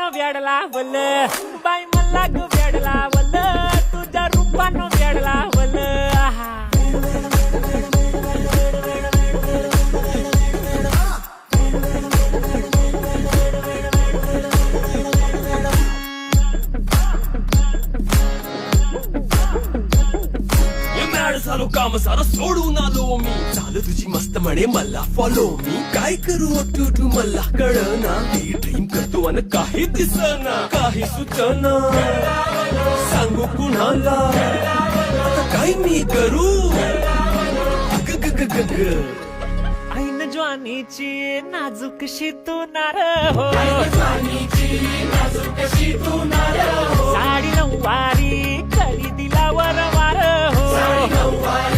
रूपानं वेडला वल बाई मला ग वेडला वल तुझ्या रूपानं वेडला वल आहा झालो काम सारं सोडून आलो मी झालं तुझी मस्त म्हणे मला फॉलो मी काय करू टू मला कळना हे ड्रीम करतो आणि काही दिसना काही सुचना सांगू कुणाला आता काय मी करू ग ग ग ग ग ऐन ज्वानीची नाजूकशी तू नार हो साडी नऊवारी कडी दिला वर वार हो